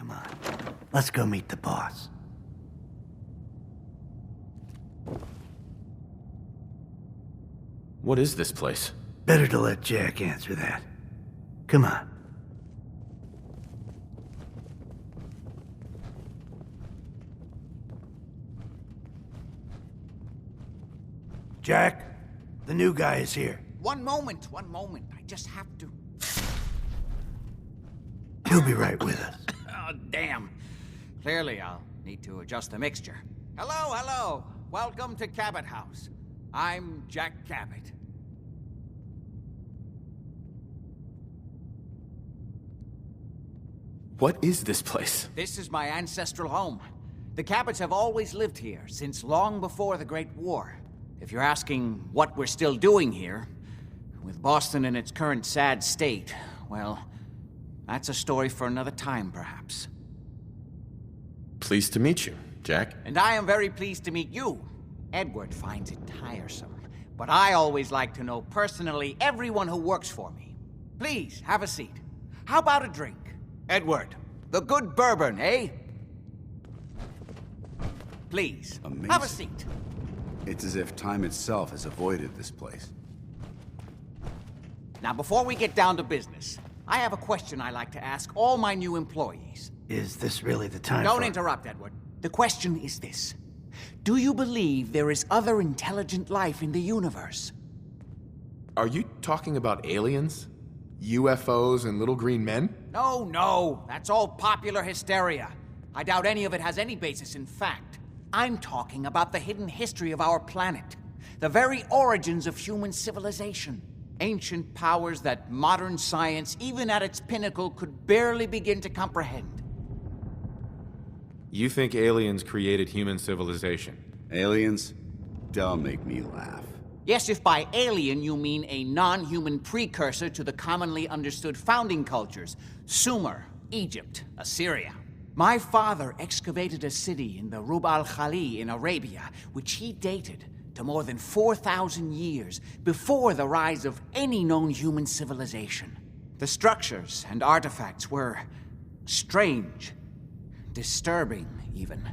Come on. Let's go meet the boss. What is this place? Better to let Jack answer that. Come on. Jack, the new guy is here. One moment. I just have to... He'll be right with us. Oh, damn. Clearly, I'll need to adjust the mixture. Hello. Welcome to Cabot House. I'm Jack Cabot. What is this place? This is my ancestral home. The Cabots have always lived here, since long before the Great War. If you're asking what we're still doing here, with Boston in its current sad state, well, that's a story for another time, perhaps. Pleased to meet you, Jack. And I am very pleased to meet you. Edward finds it tiresome, but I always like to know personally everyone who works for me. Please, have a seat. How about a drink? Edward, the good bourbon, eh? Please, Amazing. have a seat. It's as if time itself has avoided this place. Now, before we get down to business, I have a question I like to ask all my new employees. Is this really the time Don't for... interrupt, Edward. The question is this. Do you believe there is other intelligent life in the universe? Are you talking about aliens? UFOs and little green men? No, that's all popular hysteria. I doubt any of it has any basis in fact. I'm talking about the hidden history of our planet. The very origins of human civilization. Ancient powers that modern science, even at its pinnacle, could barely begin to comprehend. You think aliens created human civilization? Aliens? Don't make me laugh. Yes, if by alien you mean a non-human precursor to the commonly understood founding cultures, Sumer, Egypt, Assyria. My father excavated a city in the Rub al-Khali in Arabia, which he dated to more than 4,000 years before the rise of any known human civilization. The structures and artifacts were strange, disturbing even,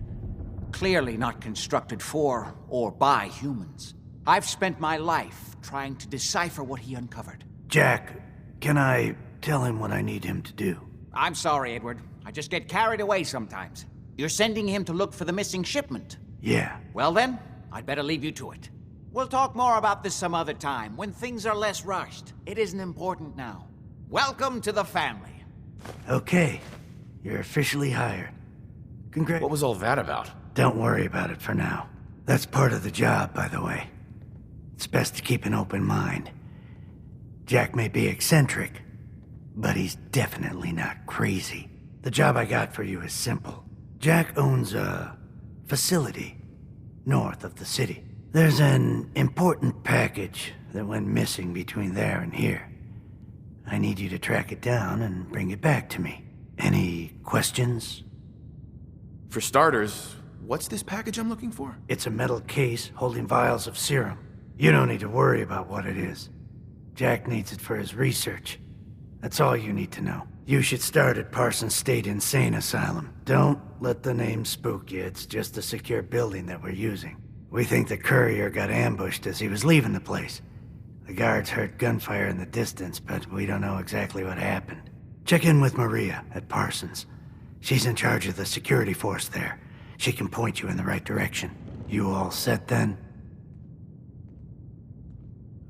clearly not constructed for or by humans. I've spent my life trying to decipher what he uncovered. Jack, can I tell him what I need him to do? I'm sorry, Edward. I just get carried away sometimes. You're sending him to look for the missing shipment. Yeah. Well then, I'd better leave you to it. We'll talk more about this some other time, when things are less rushed. It isn't important now. Welcome to the family. Okay. You're officially hired. What was all that about? Don't worry about it for now. That's part of the job, by the way. It's best to keep an open mind. Jack may be eccentric, but he's definitely not crazy. The job I got for you is simple. Jack owns a facility north of the city. There's an important package that went missing between there and here. I need you to track it down and bring it back to me. Any questions? For starters, what's this package I'm looking for? It's a metal case holding vials of serum. You don't need to worry about what it is. Jack needs it for his research. That's all you need to know. You should start at Parsons State Insane Asylum. Don't let the name spook you. It's just a secure building that we're using. We think the courier got ambushed as he was leaving the place. The guards heard gunfire in the distance, but we don't know exactly what happened. Check in with Maria at Parsons. She's in charge of the security force there. She can point you in the right direction. You all set then?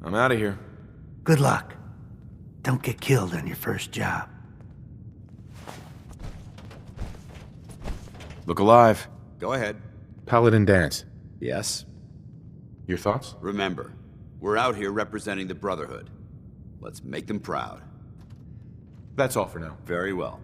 I'm out of here. Good luck. Don't get killed on your first job. Look alive. Go ahead. Paladin Dance. Yes? Your thoughts? Remember, we're out here representing the Brotherhood. Let's make them proud. That's all for now. Very well.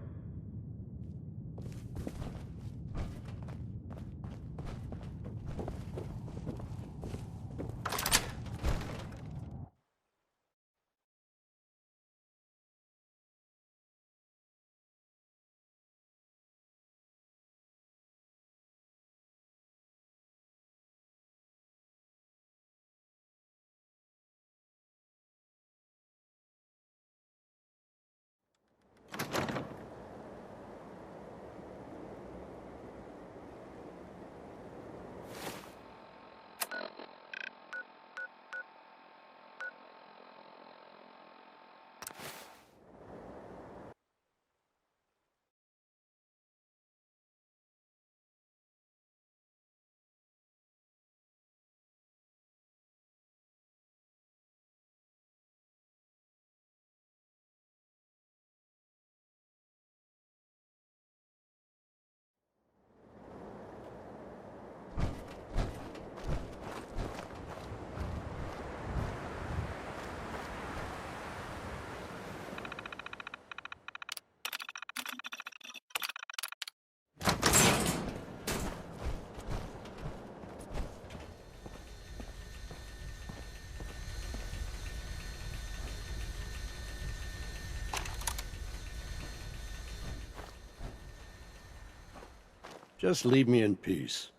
Just leave me in peace.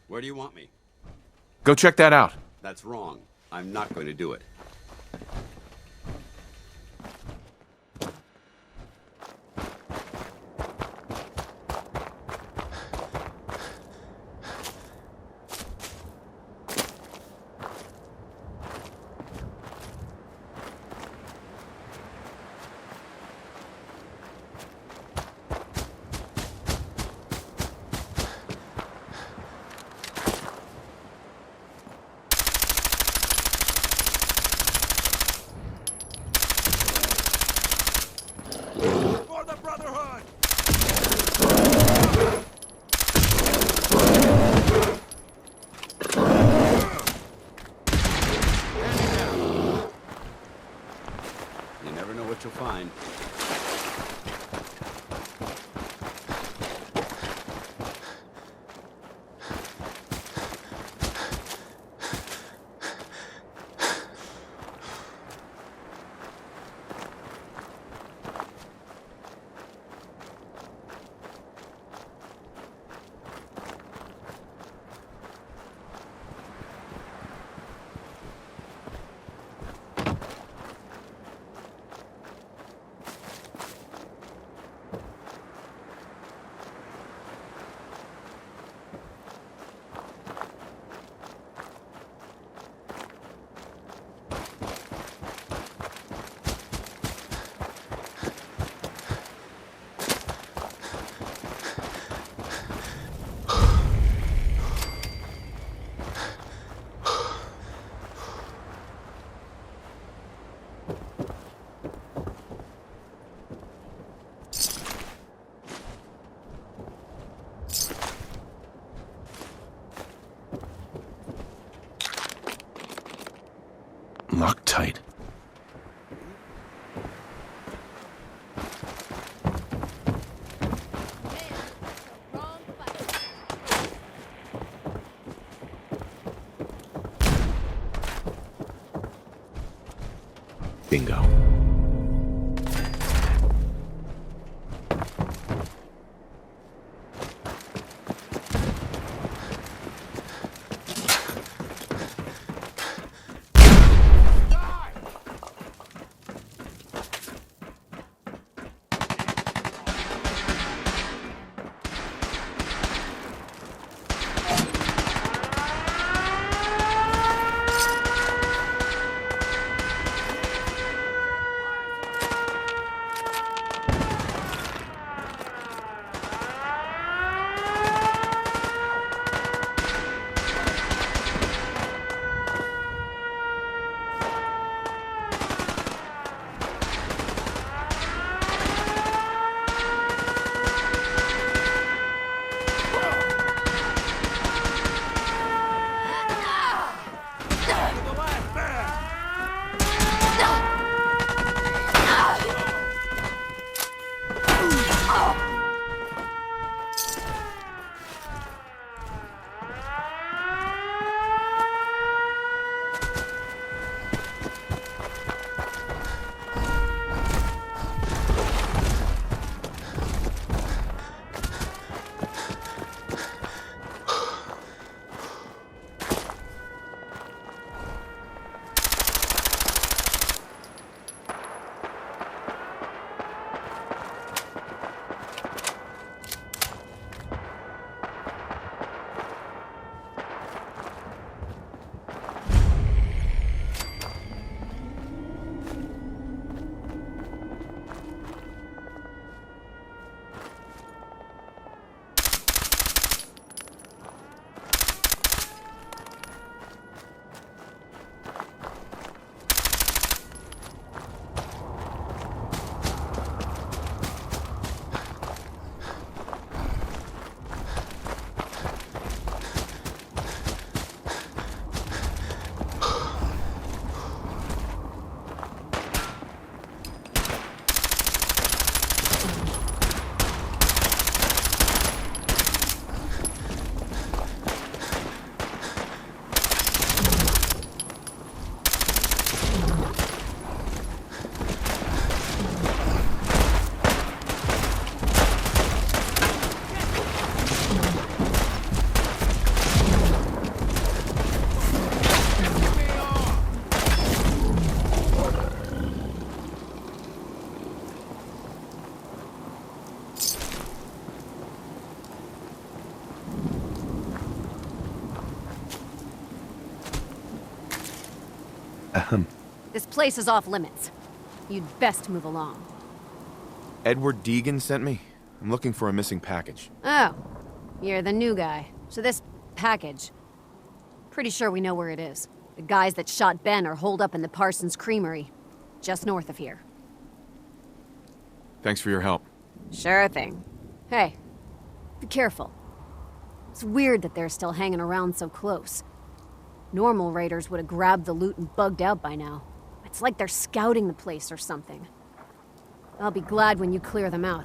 Where do you want me? Go check that out. That's wrong. I'm not going to do it. For the Brotherhood! You never know what you'll find. Loctite. Bingo. This place is off limits. You'd best move along. Edward Deegan sent me. I'm looking for a missing package. Oh, you're the new guy. So this package... Pretty sure we know where it is. The guys that shot Ben are holed up in the Parsons Creamery, just north of here. Thanks for your help. Sure thing. Hey, be careful. It's weird that they're still hanging around so close. Normal raiders would have grabbed the loot and bugged out by now. It's like they're scouting the place or something. I'll be glad when you clear them out.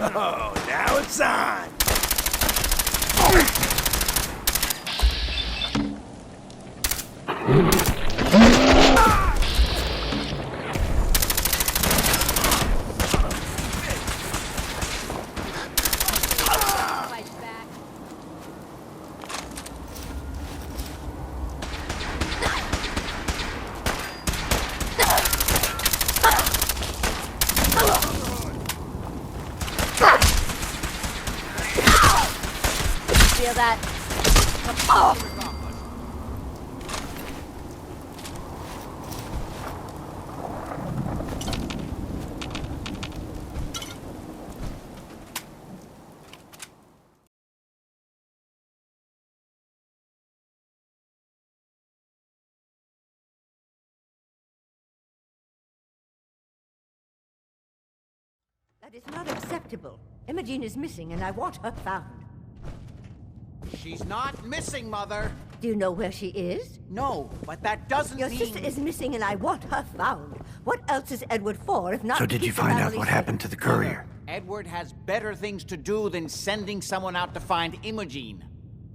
Oh, now it's on! Feel that? Oh! That is not acceptable. Imogene is missing and I want her found. She's not missing, Mother. Do you know where she is? No, but that doesn't Your mean... sister is missing and I want her found. What else is Edward for if not So to did you keep the find out family what safe? happened to the courier? Edward has better things to do than sending someone out to find Imogene.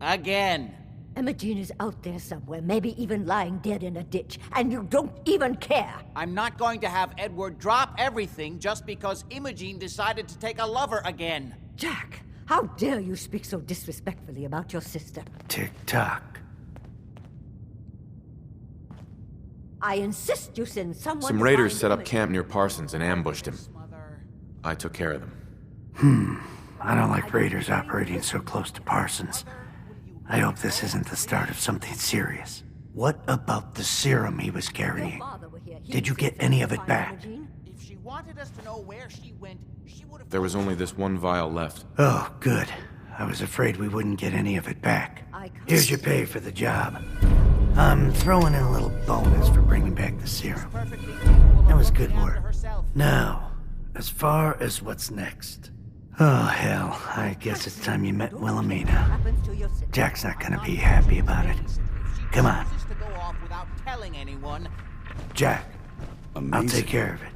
Again. Imogene is out there somewhere, maybe even lying dead in a ditch, and you don't even care. I'm not going to have Edward drop everything just because Imogene decided to take a lover again. Jack, how dare you speak so disrespectfully about your sister? Tick-tock. I insist you send someone Some to raiders find set up Imogene. camp near Parsons and ambushed him. Mother. I took care of them. I don't like raiders operating so close to Parsons. I hope this isn't the start of something serious. What about the serum he was Your carrying? father were here. He Did you insisted get any you of it find back? Imogene. If she wanted us to know where she went, she would have... There was only this one vial left. Oh, good. I was afraid we wouldn't get any of it back. I can't- Here's your pay for the job. I'm throwing in a little bonus for bringing back the serum. perfectly capable of That was looking good after work. herself. Now, as far as what's next. Oh, hell. I guess it's time you met Wilhelmina. Happens to your sister. Jack's not gonna be happy about it. Come on. Chooses to go off without telling anyone. Jack, Amazing. I'll take care of it.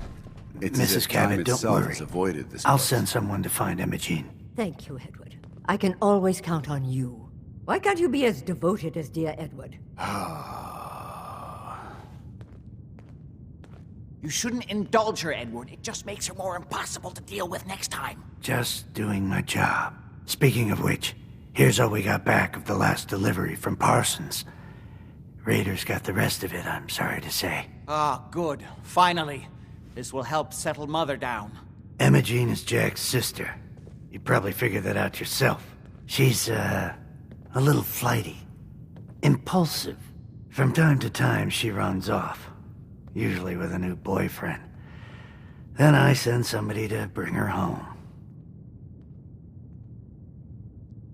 It's as Mrs. if time Cabot, don't itself worry. has avoided this I'll place. send someone to find Imogene. Thank you, Edward. I can always count on you. Why can't you be as devoted as dear Edward? You shouldn't indulge her, Edward. It just makes her more impossible to deal with next time. Just doing my job. Speaking of which, here's all we got back of the last delivery from Parsons. Raiders got the rest of it, I'm sorry to say. Ah, good. Finally. This will help settle Mother down. Imogene is Jack's sister. You probably figured that out yourself. She's, a little flighty. Impulsive. From time to time, she runs off. Usually with a new boyfriend. Then I send somebody to bring her home.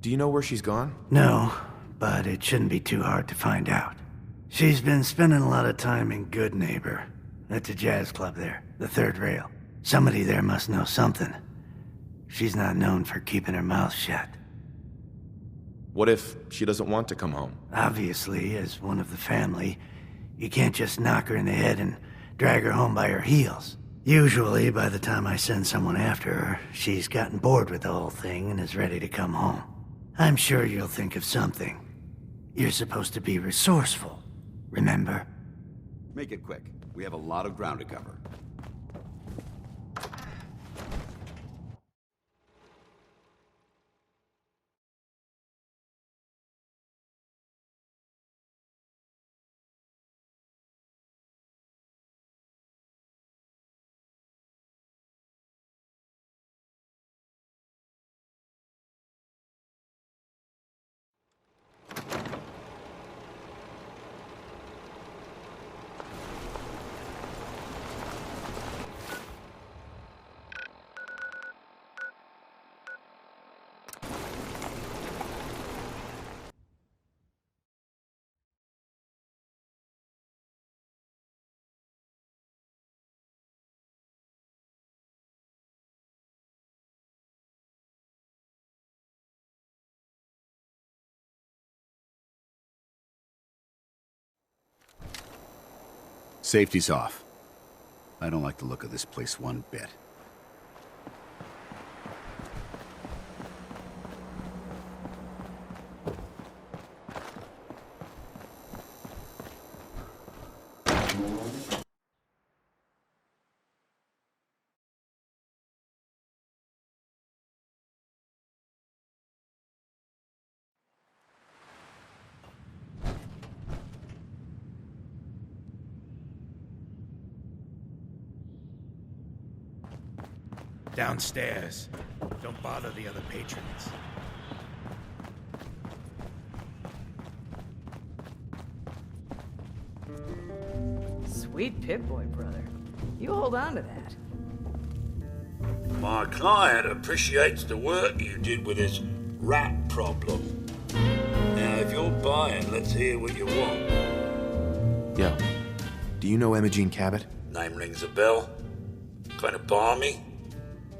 Do you know where she's gone? No, but it shouldn't be too hard to find out. She's been spending a lot of time in Good Neighbor. That's a jazz club there, the third rail. Somebody there must know something. She's not known for keeping her mouth shut. What if she doesn't want to come home? Obviously, as one of the family, you can't just knock her in the head and drag her home by her heels. Usually, by the time I send someone after her, she's gotten bored with the whole thing and is ready to come home. I'm sure you'll think of something. You're supposed to be resourceful, remember? Make it quick. We have a lot of ground to cover. Safety's off. I don't like the look of this place one bit. Downstairs. Don't bother the other patrons. Sweet Pip-Boy, brother. You hold on to that. My client appreciates the work you did with his rat problem. Now, if you're buying, let's hear what you want. Yeah. Do you know Imogene Cabot? Name rings a bell. Kind of balmy.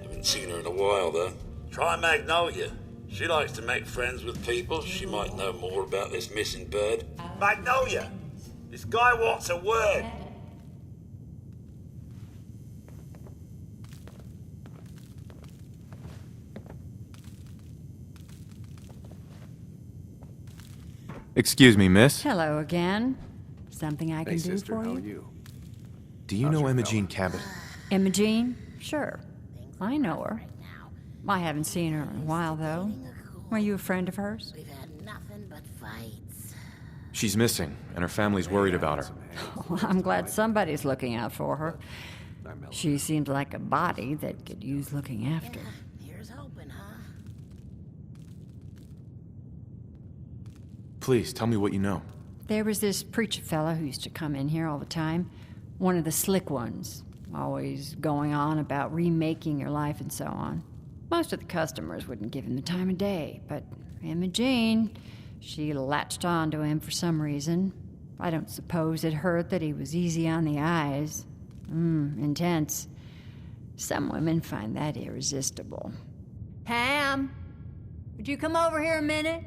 Haven't seen her in a while, though. Try Magnolia. She likes to make friends with people. She might know more about this missing bird. Magnolia! This guy wants a word. Excuse me, miss. Hello again. Something I can do sister, for how you? are you? Do you know Imogene Cabot? Imogene? Sure. I know her. I haven't seen her in a while, though. Were you a friend of hers? We've had nothing but fights. She's missing, and her family's worried about her. Well, I'm glad somebody's looking out for her. She seems like a body that could use looking after. Here's hoping, huh? Please, tell me what you know. There was this preacher fella who used to come in here all the time. One of the slick ones. Always going on about remaking your life and so on. Most of the customers wouldn't give him the time of day, but Imogene, she latched on to him for some reason. I don't suppose it hurt that he was easy on the eyes. Intense. Some women find that irresistible. Pam, would you come over here a minute?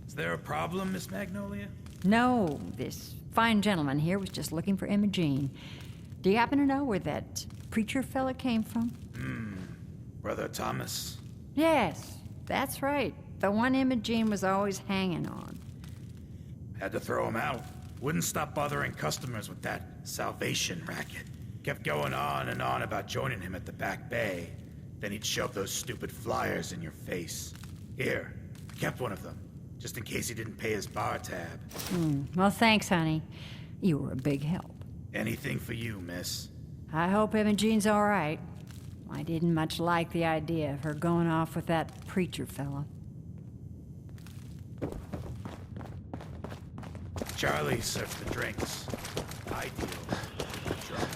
Is there a problem, Miss Magnolia? No, this fine gentleman here was just looking for Imogene. Do you happen to know where that preacher fella came from? Brother Thomas. Yes, that's right. The one Imogene was always hanging on. Had to throw him out. Wouldn't stop bothering customers with that salvation racket. Kept going on and on about joining him at the back bay. Then he'd shove those stupid flyers in your face. Here, Kept one of them, just in case he didn't pay his bar tab. Well, thanks, honey. You were a big help. Anything for you, miss. I hope Imogene's all right. I didn't much like the idea of her going off with that preacher fella. Charlie serves the drinks. I deal with the drugs.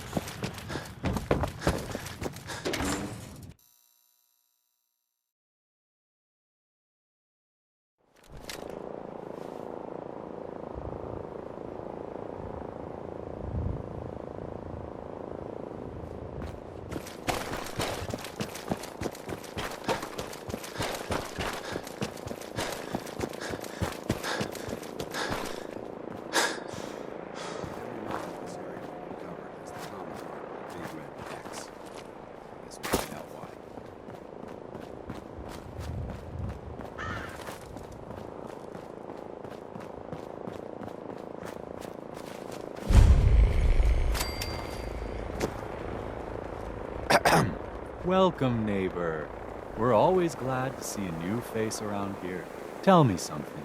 Welcome, neighbor. We're always glad to see a new face around here. Tell me something.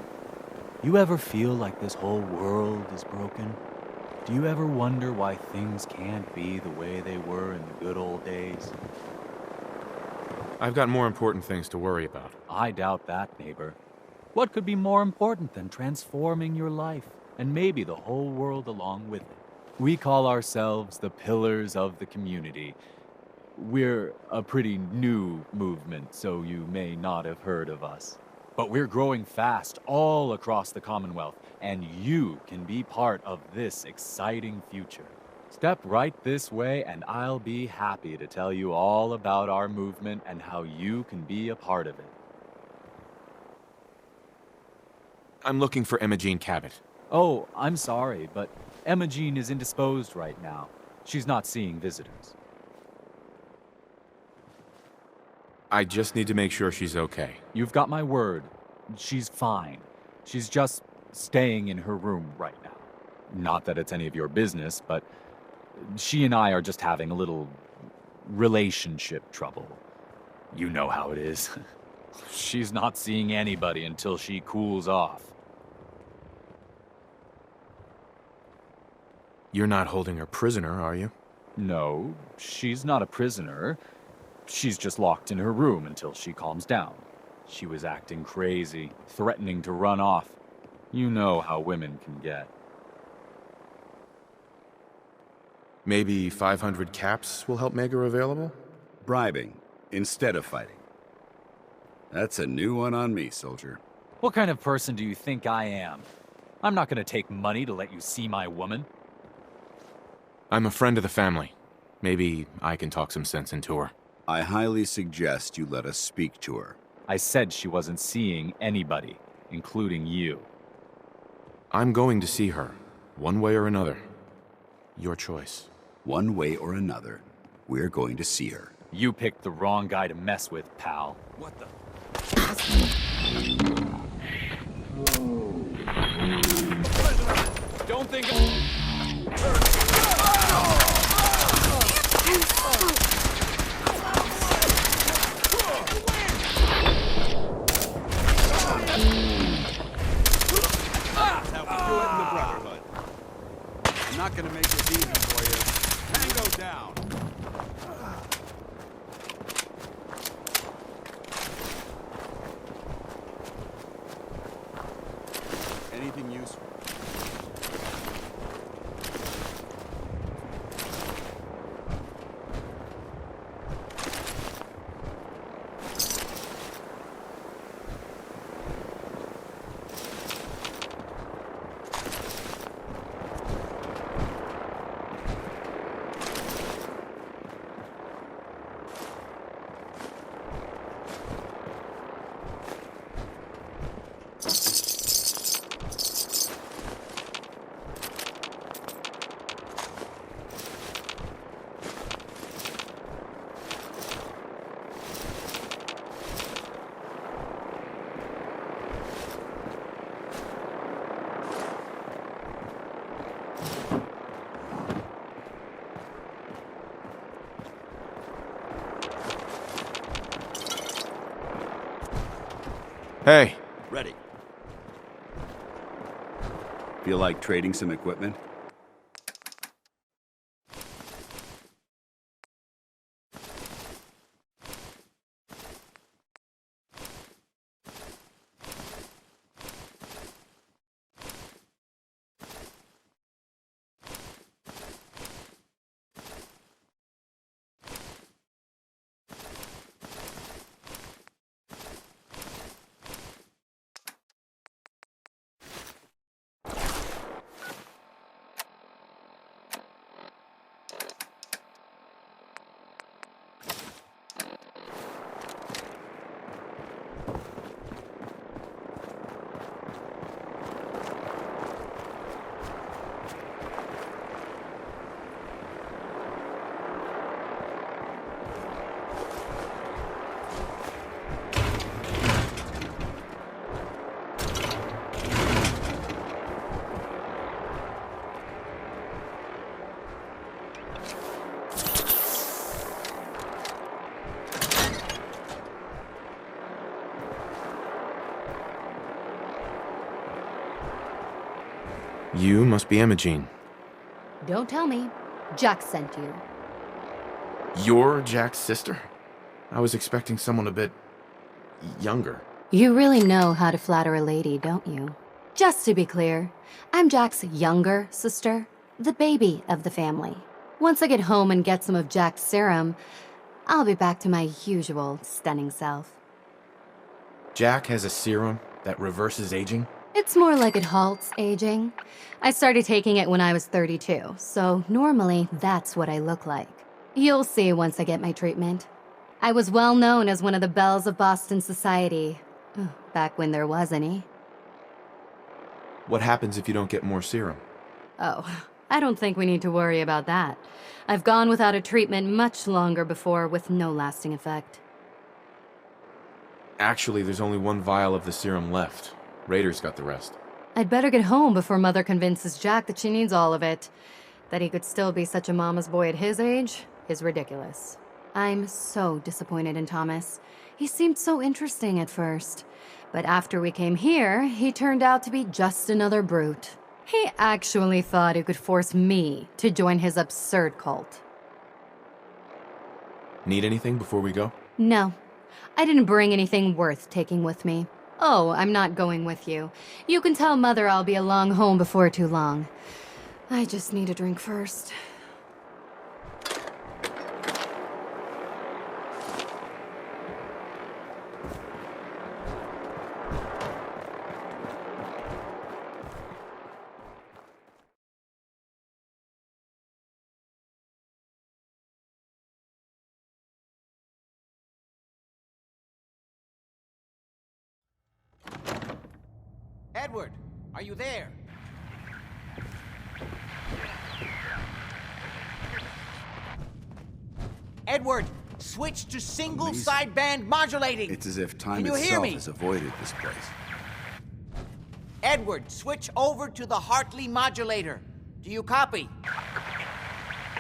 You ever feel like this whole world is broken? Do you ever wonder why things can't be the way they were in the good old days? I've got more important things to worry about. I doubt that, neighbor. What could be more important than transforming your life, and maybe the whole world along with it? We call ourselves the Pillars of the Community. We're a pretty new movement, so you may not have heard of us. But we're growing fast all across the Commonwealth, and you can be part of this exciting future. Step right this way, and I'll be happy to tell you all about our movement and how you can be a part of it. I'm looking for Imogene Cabot. Oh, I'm sorry, but Imogene is indisposed right now. She's not seeing visitors. I just need to make sure she's okay. You've got my word. She's fine. She's just staying in her room right now. Not that it's any of your business, but she and I are just having a little relationship trouble. You know how it is. She's not seeing anybody until she cools off. You're not holding her prisoner, are you? No, she's not a prisoner. She's just locked in her room until she calms down. She was acting crazy, threatening to run off. You know how women can get. Maybe 500 caps will help make her available? Bribing instead of fighting. That's a new one on me, soldier. What kind of person do you think I am? I'm not gonna take money to let you see my woman. I'm a friend of the family. Maybe I can talk some sense into her. I highly suggest you let us speak to her. I said she wasn't seeing anybody, including you. I'm going to see her, one way or another. Your choice. One way or another, we're going to see her. You picked the wrong guy to mess with, pal. What the? Don't think... I'm not gonna make this easy for you. Tango down. Anything useful? Hey. Feel like trading some equipment? You must be Imogene. Don't tell me. Jack sent you. You're Jack's sister? I was expecting someone a bit... younger. You really know how to flatter a lady, don't you? Just to be clear, I'm Jack's younger sister, the baby of the family. Once I get home and get some of Jack's serum, I'll be back to my usual stunning self. Jack has a serum that reverses aging? It's more like it halts aging. I started taking it when I was 32, so normally that's what I look like. You'll see once I get my treatment. I was well known as one of the belles of Boston society, back when there was any. What happens if you don't get more serum? Oh, I don't think we need to worry about that. I've gone without a treatment much longer before with no lasting effect. Actually, there's only one vial of the serum left. Raiders got the rest. I'd better get home before Mother convinces Jack that she needs all of it. That he could still be such a mama's boy at his age is ridiculous. I'm so disappointed in Thomas. He seemed so interesting at first. But after we came here, he turned out to be just another brute. He actually thought he could force me to join his absurd cult. Need anything before we go? No. I didn't bring anything worth taking with me. Oh, I'm not going with you. You can tell Mother I'll be along home before too long. I just need a drink first. Edward, are you there? Edward, switch to single sideband modulating. It's as if time Can you hear itself me? has avoided this place. Edward, switch over to the Hartley modulator. Do you copy?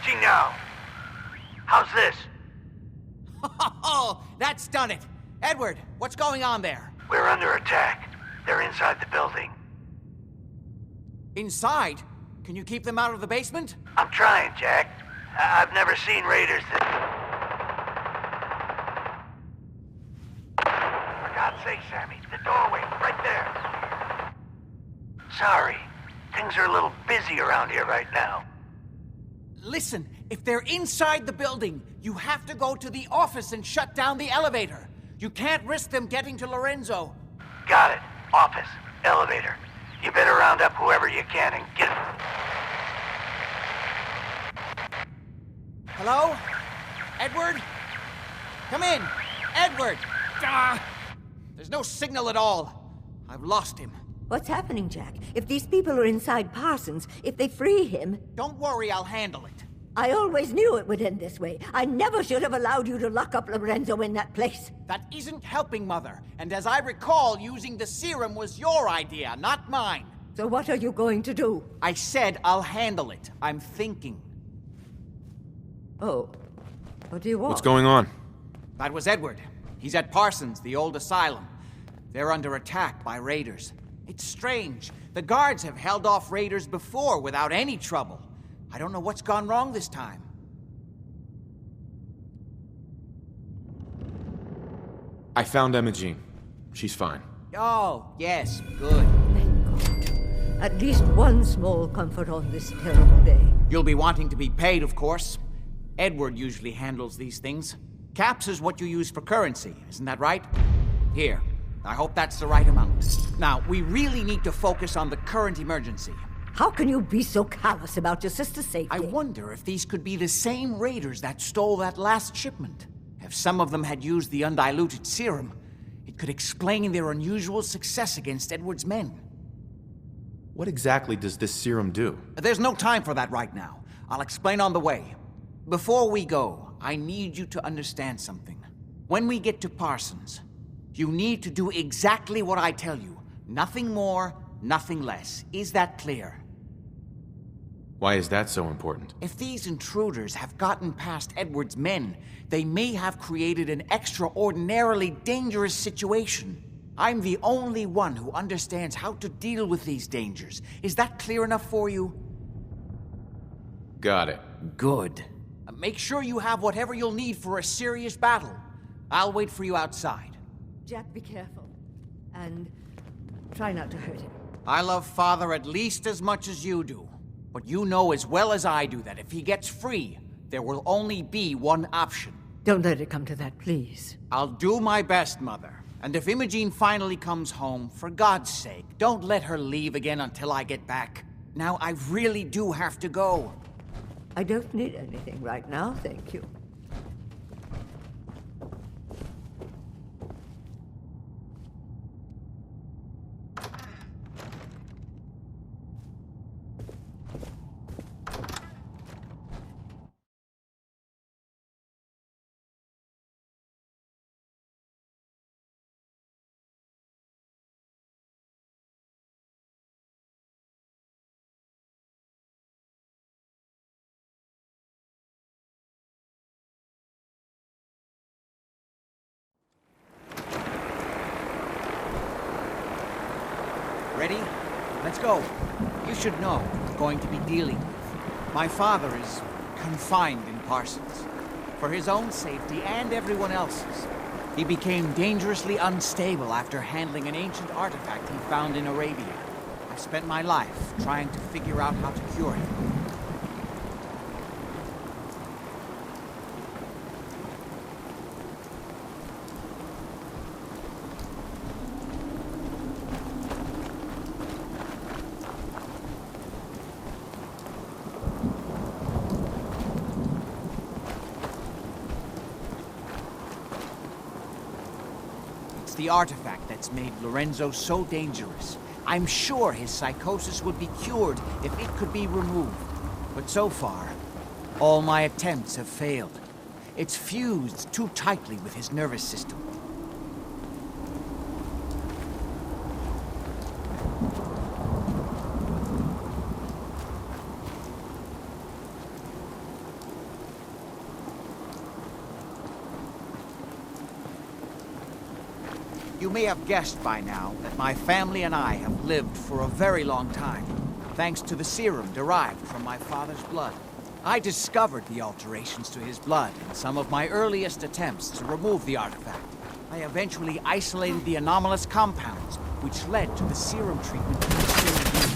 Gee, now. How's this? Oh, that's done it. Edward, what's going on there? We're under attack. They're inside the building. Inside? Can you keep them out of the basement? I'm trying, Jack. I've never seen raiders that... For God's sake, Sammy, the doorway, right there. Sorry. Things are a little busy around here right now. Listen, if they're inside the building, you have to go to the office and shut down the elevator. You can't risk them getting to Lorenzo. Got it. Office. Elevator. You better round up whoever you can and get... Hello? Edward? Come in. Edward! Ah! There's no signal at all. I've lost him. What's happening, Jack? If these people are inside Parsons, if they free him... Don't worry, I'll handle it. I always knew it would end this way. I never should have allowed you to lock up Lorenzo in that place. That isn't helping, Mother. And as I recall, using the serum was your idea, not mine. So what are you going to do? I said I'll handle it. I'm thinking. Oh. What do you want? What's going on? That was Edward. He's at Parsons, the old asylum. They're under attack by raiders. It's strange. The guards have held off raiders before without any trouble. I don't know what's gone wrong this time. I found Imogene. She's fine. Oh, yes, good. At least one small comfort on this terrible day. You'll be wanting to be paid, of course. Edward usually handles these things. Caps is what you use for currency, isn't that right? Here. I hope that's the right amount. Now, we really need to focus on the current emergency. How can you be so callous about your sister's safety? I wonder if these could be the same raiders that stole that last shipment. If some of them had used the undiluted serum, it could explain their unusual success against Edward's men. What exactly does this serum do? There's no time for that right now. I'll explain on the way. Before we go, I need you to understand something. When we get to Parsons, you need to do exactly what I tell you. Nothing more, nothing less. Is that clear? Why is that so important? If these intruders have gotten past Edward's men, they may have created an extraordinarily dangerous situation. I'm the only one who understands how to deal with these dangers. Is that clear enough for you? Got it. Good. Make sure you have whatever you'll need for a serious battle. I'll wait for you outside. Jack, be careful. And try not to hurt him. I love Father at least as much as you do. But you know as well as I do that if he gets free, there will only be one option. Don't let it come to that, please. I'll do my best, Mother. And if Imogene finally comes home, for God's sake, don't let her leave again until I get back. Now, I really do have to go. I don't need anything right now, thank you. Ready? Let's go. You should know what we're going to be dealing with. My father is confined in Parsons. For his own safety and everyone else's. He became dangerously unstable after handling an ancient artifact he found in Arabia. I've spent my life trying to figure out how to cure him. The artifact that's made Lorenzo so dangerous. I'm sure his psychosis would be cured if it could be removed. But so far, all my attempts have failed. It's fused too tightly with his nervous system. You may have guessed by now that my family and I have lived for a very long time, thanks to the serum derived from my father's blood. I discovered the alterations to his blood in some of my earliest attempts to remove the artifact. I eventually isolated the anomalous compounds, which led to the serum treatment he was still using.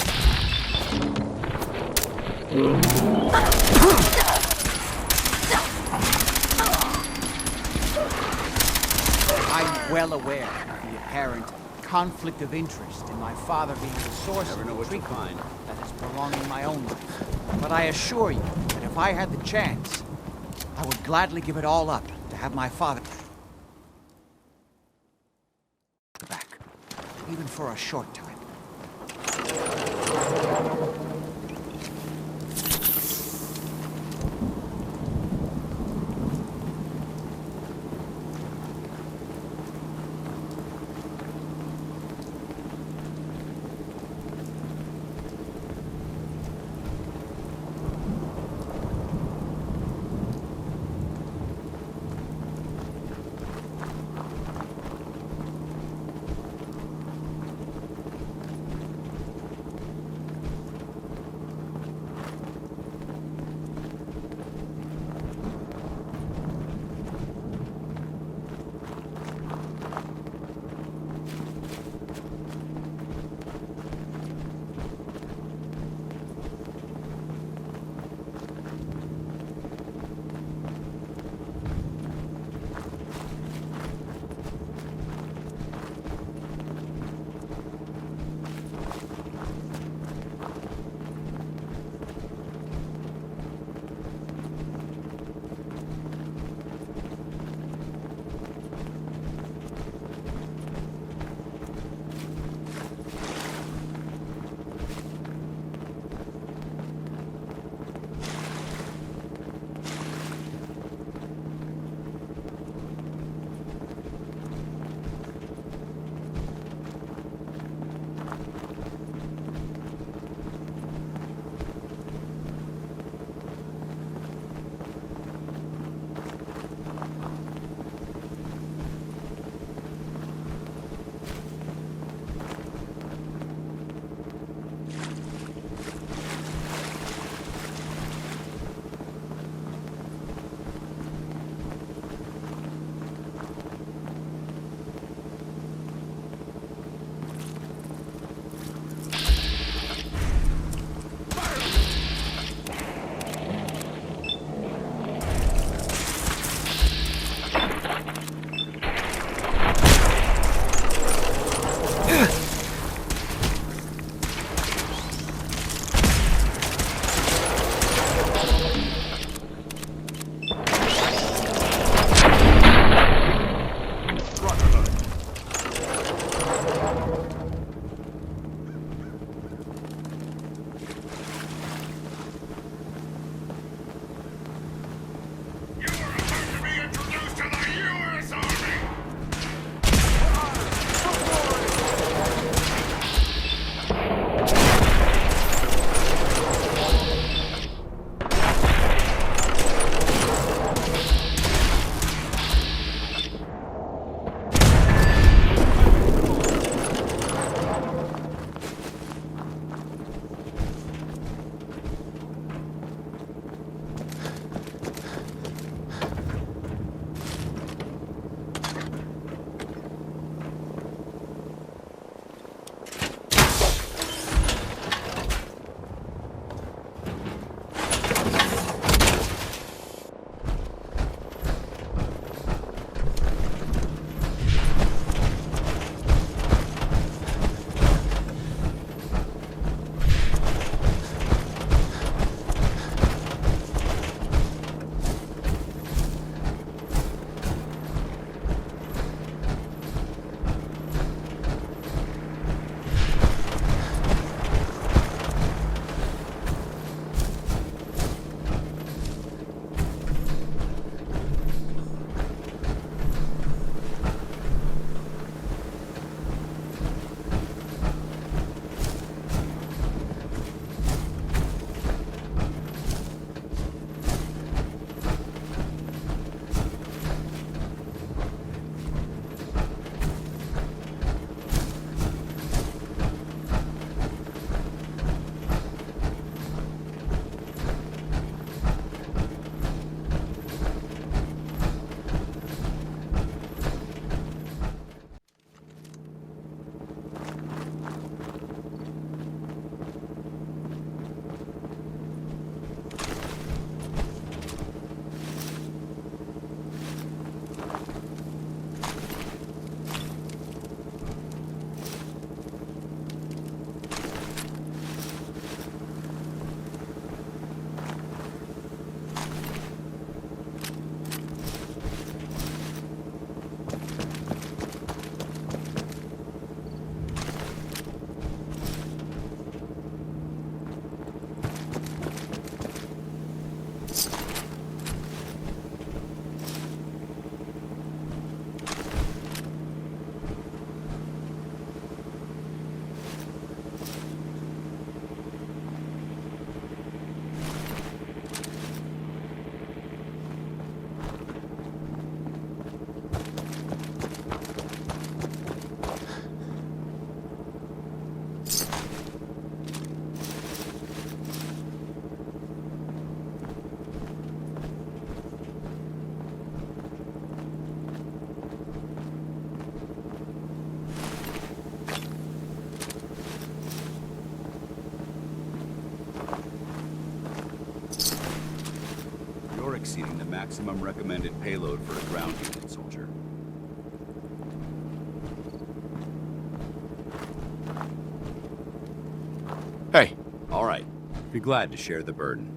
I'm well aware of the apparent conflict of interest in my father being the source of the treatment that is prolonging my own life. But I assure you that if I had the chance, I would gladly give it all up to have my father back, even for a short time. exceeding the maximum recommended payload for a ground unit, soldier. Hey. All right. Be glad to share the burden.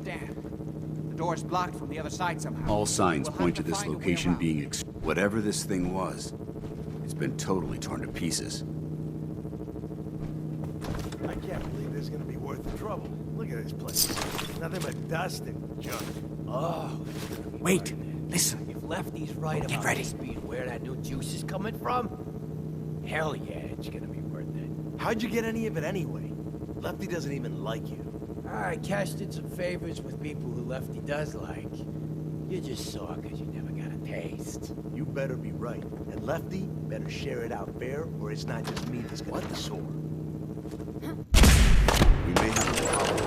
Damn. The door's blocked from the other side somehow. All signs We'll point to have this find a way location around. being whatever this thing was. It's been totally torn to pieces. I can't believe this is gonna be worth the trouble. Look at this place. Nothing but dust and junk. Oh. Wait, listen. If Lefty's right Get about ready. this being where that new juice is coming from, hell yeah, it's gonna be worth it. How'd you get any of it anyway? Lefty doesn't even like you. I cashed in some favors with people who Lefty does like. You're just sore because you never got a taste. You better be right. And Lefty better share it out fair, or it's not just me that's gonna be sore. We may have a problem.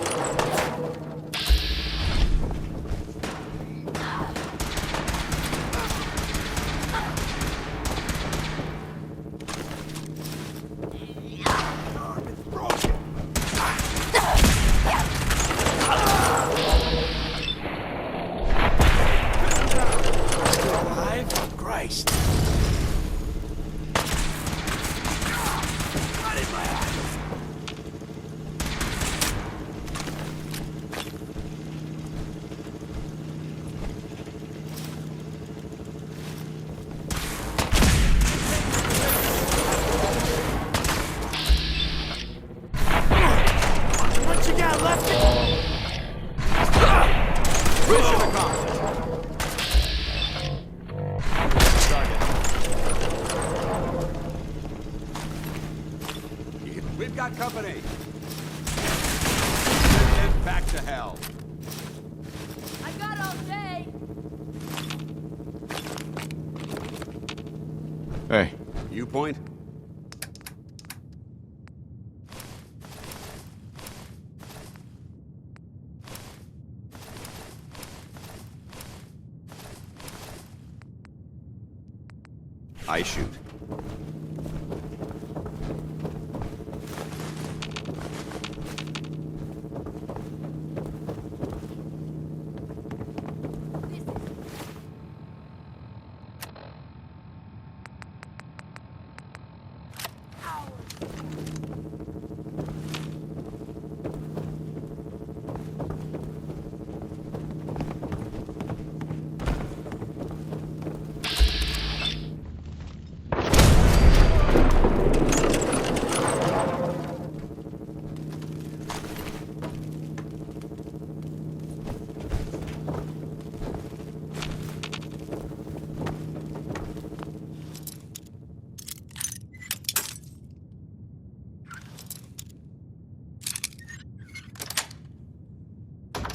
Christ. Right in my eyes. What you got left? Mission accomplished. We've got company. Send it back to hell. I got all day. Hey. You point? I shoot.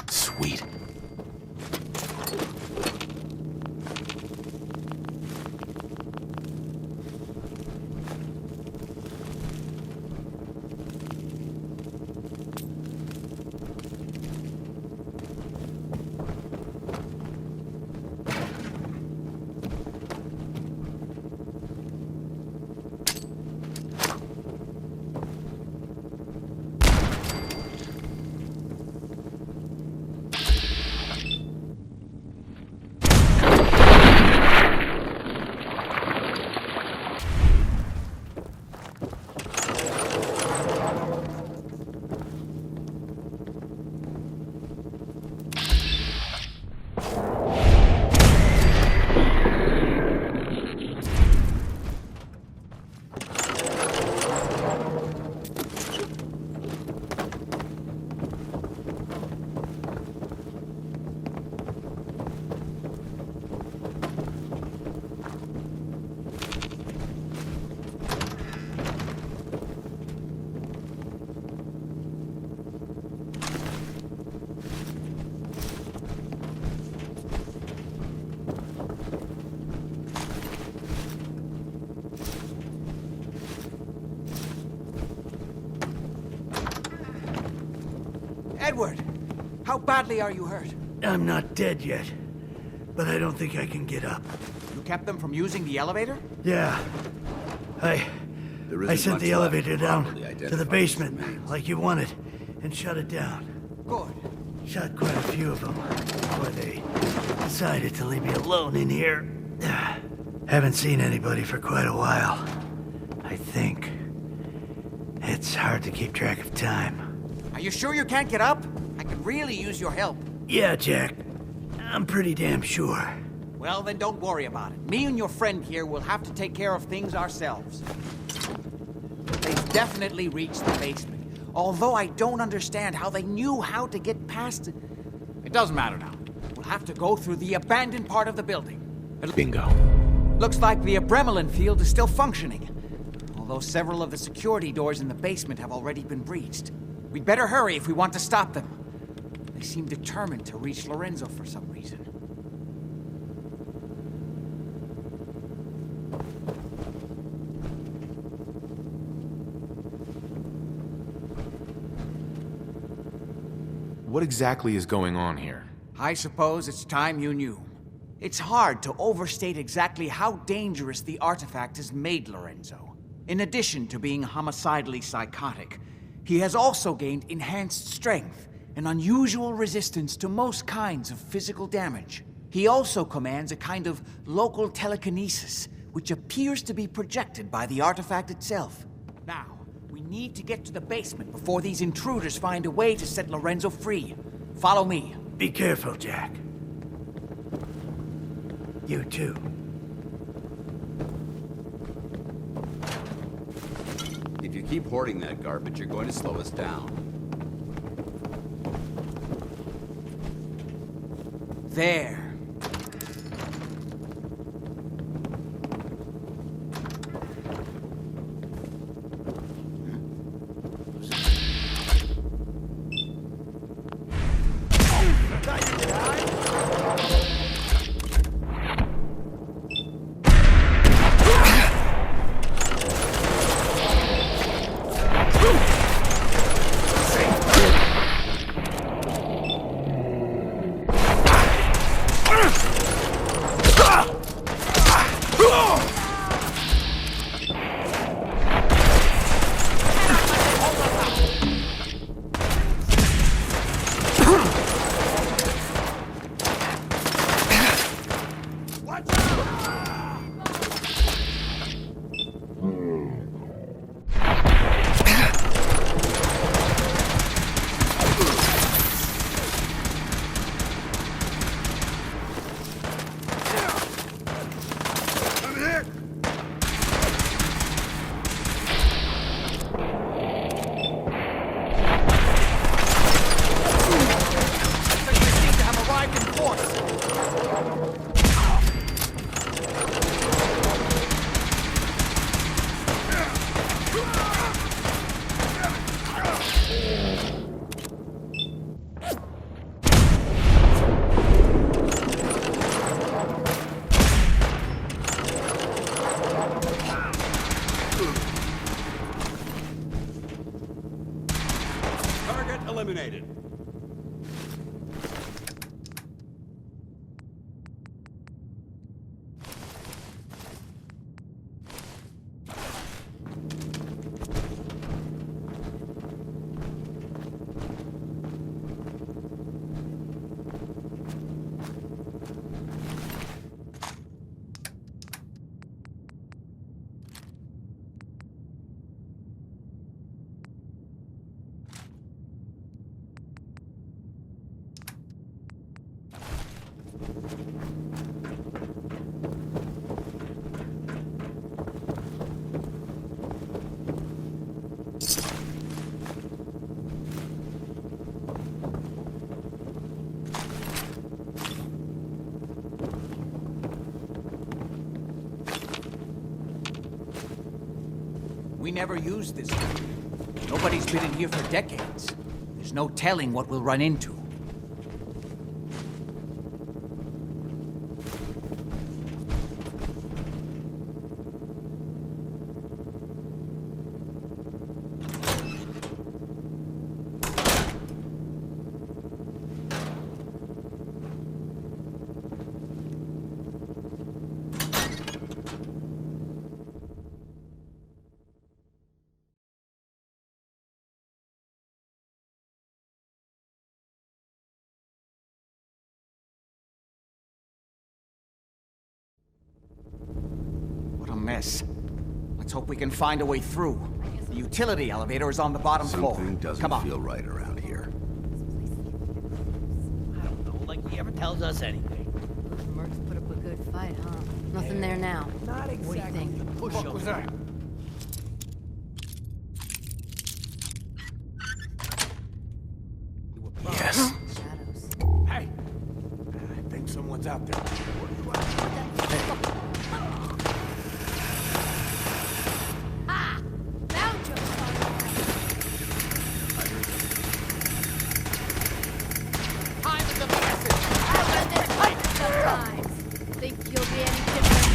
Sweet. Edward! How badly are you hurt? I'm not dead yet, but I don't think I can get up. You kept them from using the elevator? Yeah. I There sent much the left elevator to down properly to identify the these basement, remains. like you wanted, and shut it down. Good. Shot quite a few of them before they decided to leave me alone in here. Haven't seen anybody for quite a while. I think. It's hard to keep track of time. Are you sure you can't get up? I could really use your help. Yeah, Jack. I'm pretty damn sure. Well, then don't worry about it. Me and your friend here will have to take care of things ourselves. They've definitely reached the basement. Although I don't understand how they knew how to get past it. It doesn't matter now. We'll have to go through the abandoned part of the building. Bingo. Looks like the Abremelin field is still functioning. Although several of the security doors in the basement have already been breached. We'd better hurry if we want to stop them. They seem determined to reach Lorenzo for some reason. What exactly is going on here? I suppose it's time you knew. It's hard to overstate exactly how dangerous the artifact has made Lorenzo. In addition to being homicidally psychotic, he has also gained enhanced strength and unusual resistance to most kinds of physical damage. He also commands a kind of local telekinesis, which appears to be projected by the artifact itself. Now, we need to get to the basement before these intruders find a way to set Lorenzo free. Follow me. Be careful, Jack. You too. If you keep hoarding that garbage, you're going to slow us down. There. Eliminated. We never used this one. Nobody's been in here for decades. There's no telling what we'll run into. Yes. Let's hope we can find a way through. The utility elevator is on the bottom floor. Something doesn't Come on. feel right around here. I don't know, like he ever tells us anything. Mercs put up a good fight, huh? Nothing there now. Not exactly. What do you think? What was that? Yes. Shadows. Hey! I think someone's out there. Ah! Found you! Time is of the essence. I've done this hundreds of times. Think you'll be any different?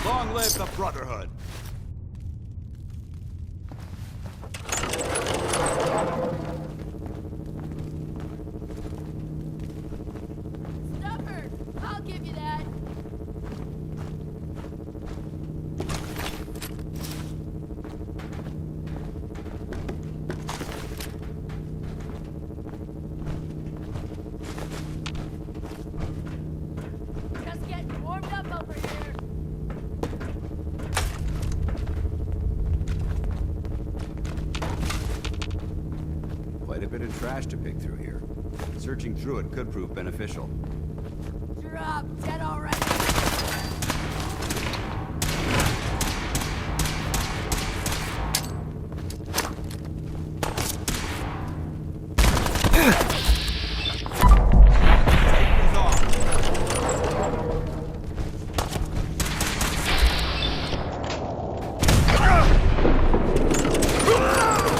Long live the Brotherhood! Stubborn! I'll give you that. Just getting warmed up over here. Quite a bit of trash to pick through here. Searching through it could prove beneficial. Drop dead already.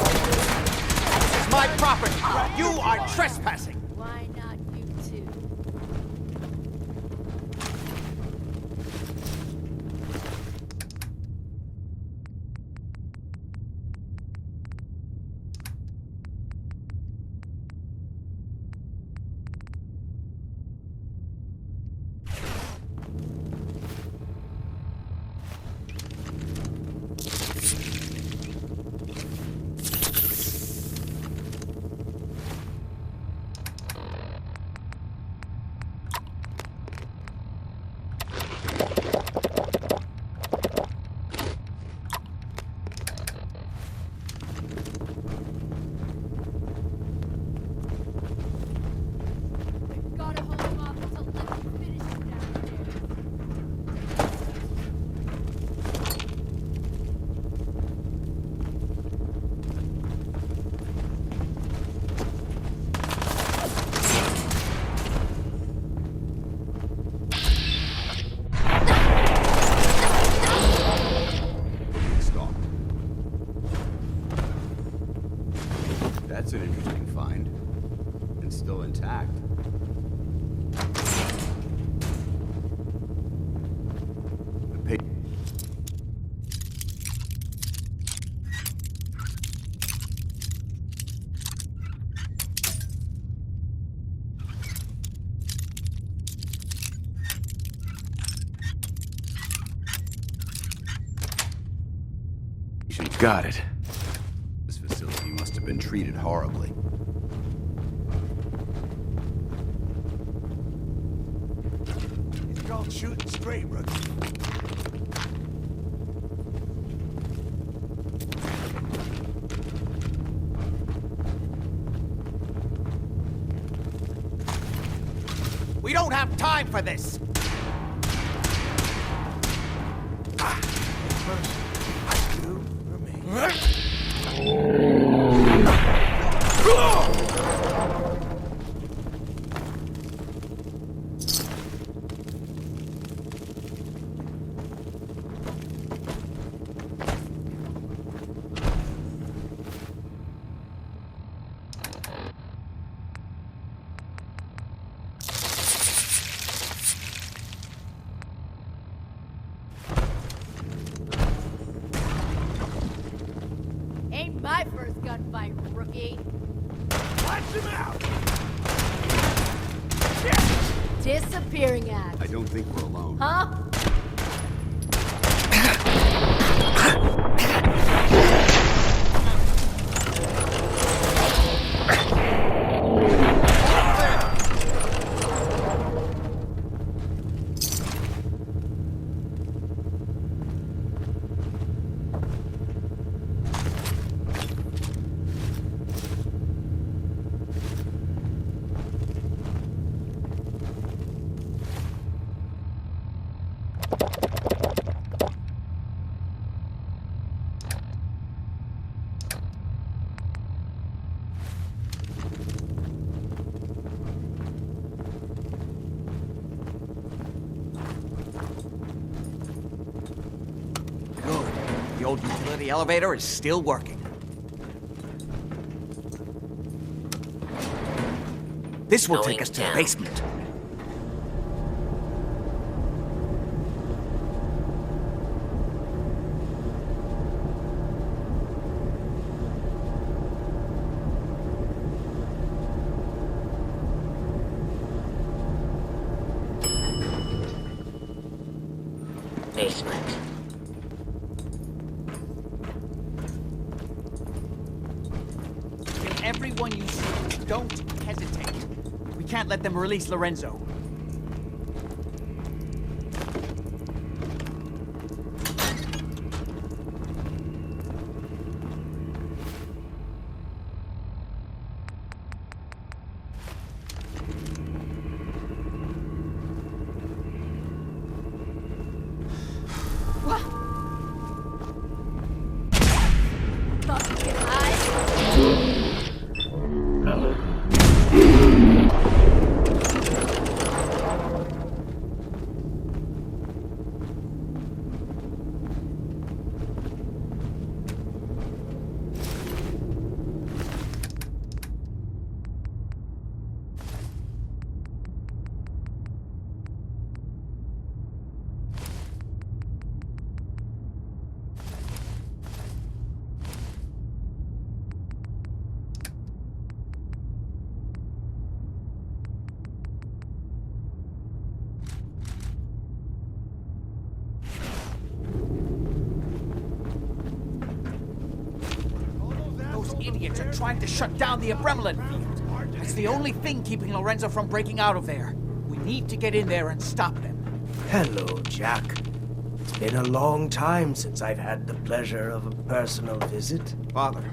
This is my property. You are trespassing. Why not you two? Gotta hold him off until Lefty finishes downstairs. Stalked. That's an interesting find. And still intact. The pa- Got it. This facility must have been treated horribly. It's called shooting straight, rookie. We don't have time for this. I do for me. Ain't my first gunfight, rookie. Watch him out! disappearing act. I don't think we're alone. Huh? The old utility elevator is still working. This will take us to the basement. Basement. Kill everyone you see. Don't hesitate. We can't let them release Lorenzo. Idiots are trying to shut down the Abramelin field. It's the only thing keeping Lorenzo from breaking out of there. We need to get in there and stop them. Hello, Jack. It's been a long time since I've had the pleasure of a personal visit. Father,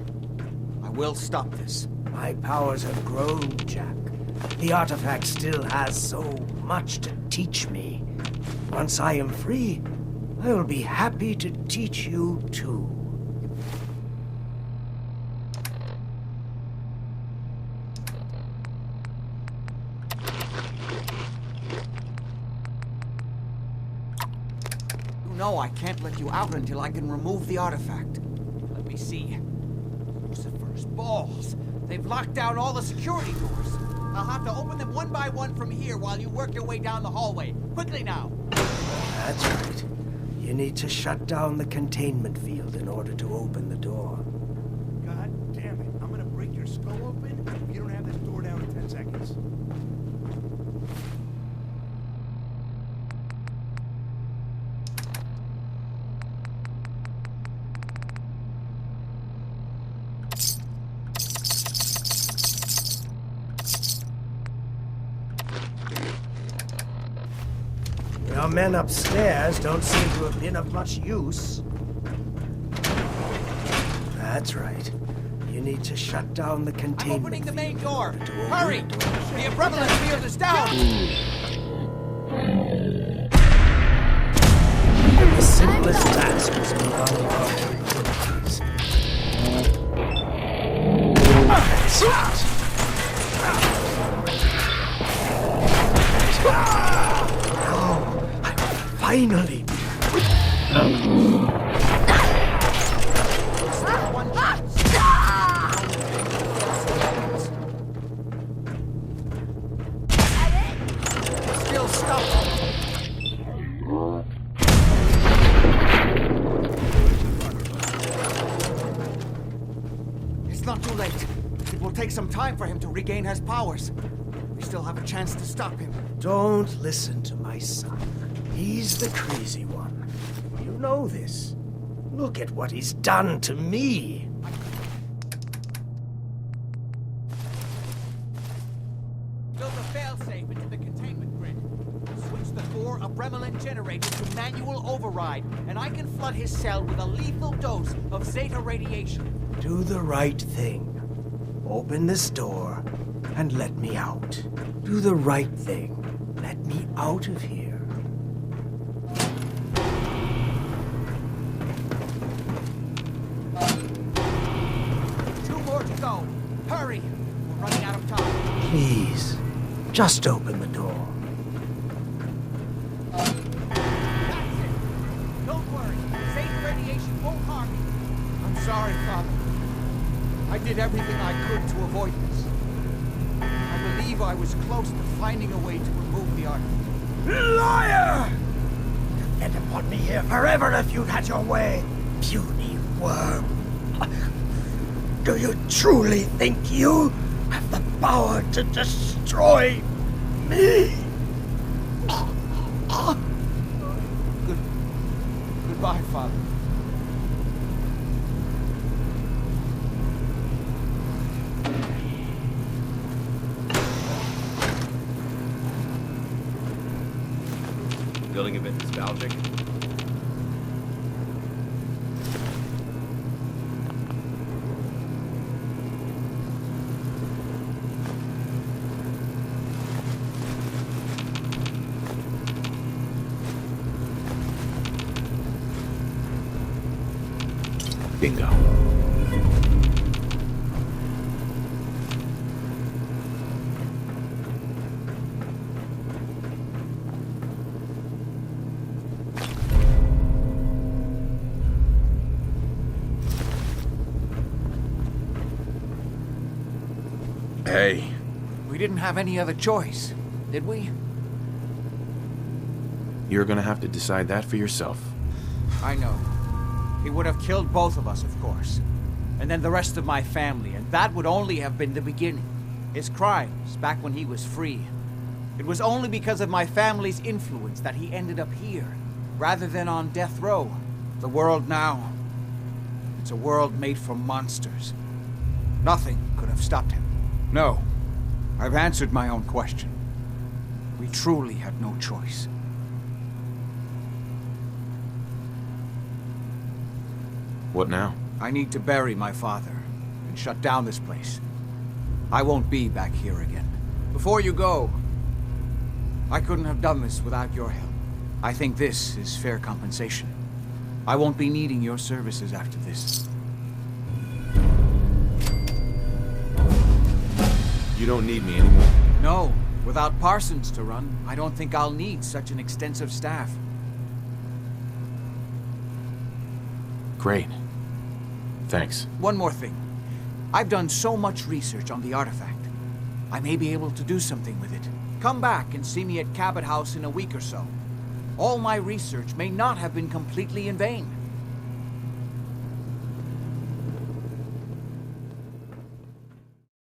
I will stop this. My powers have grown, Jack. The artifact still has so much to teach me. Once I am free, I will be happy to teach you too. No, I can't let you out until I can remove the artifact. Let me see. Lucifer's balls. They've locked down all the security doors. I'll have to open them one by one from here while you work your way down the hallway. Quickly now. That's right. You need to shut down the containment field in order to open the door. God damn it. I'm gonna break your skull open if you don't have this door down in 10 seconds. Your men upstairs don't seem to have been of much use. That's right. You need to shut down the containment. I'm opening the main door. Hurry! The Abramelin field is down! The simplest task was beyond our capabilities. Finally! Still stuck. It's not too late. It will take some time for him to regain his powers. We still have a chance to stop him. Don't listen to my son. He's the crazy one. You know this. Look at what he's done to me. Build a failsafe into the containment grid. Switch the Thor Abremelin generator to manual override, and I can flood his cell with a lethal dose of Zeta radiation. Do the right thing. Open this door and let me out. Do the right thing. Let me out of here. Two more to go. Hurry! We're running out of time. Please, just open the door. That's it. Don't worry. Zeta radiation won't harm you. I'm sorry, Father. I did everything I could to avoid this. I believe I was close to finding a way to remove the artifact. Liar! Depend upon me here forever if you'd had your way, puny worm. Do you truly think you have the power to destroy me? Goodbye, Father. Feeling a bit nostalgic? Bingo. Hey. We didn't have any other choice, did we? You're gonna have to decide that for yourself. I know. He would have killed both of us, of course. And then the rest of my family, and that would only have been the beginning. His crimes, back when he was free. It was only because of my family's influence that he ended up here, rather than on death row. The world now, it's a world made from monsters. Nothing could have stopped him. No, I've answered my own question. We truly had no choice. What now? I need to bury my father and shut down this place. I won't be back here again. Before you go, I couldn't have done this without your help. I think this is fair compensation. I won't be needing your services after this. You don't need me anymore. No, without Parsons to run, I don't think I'll need such an extensive staff. Great. Thanks. One more thing. I've done so much research on the artifact. I may be able to do something with it. Come back and see me at Cabot House in a week or so. All my research may not have been completely in vain.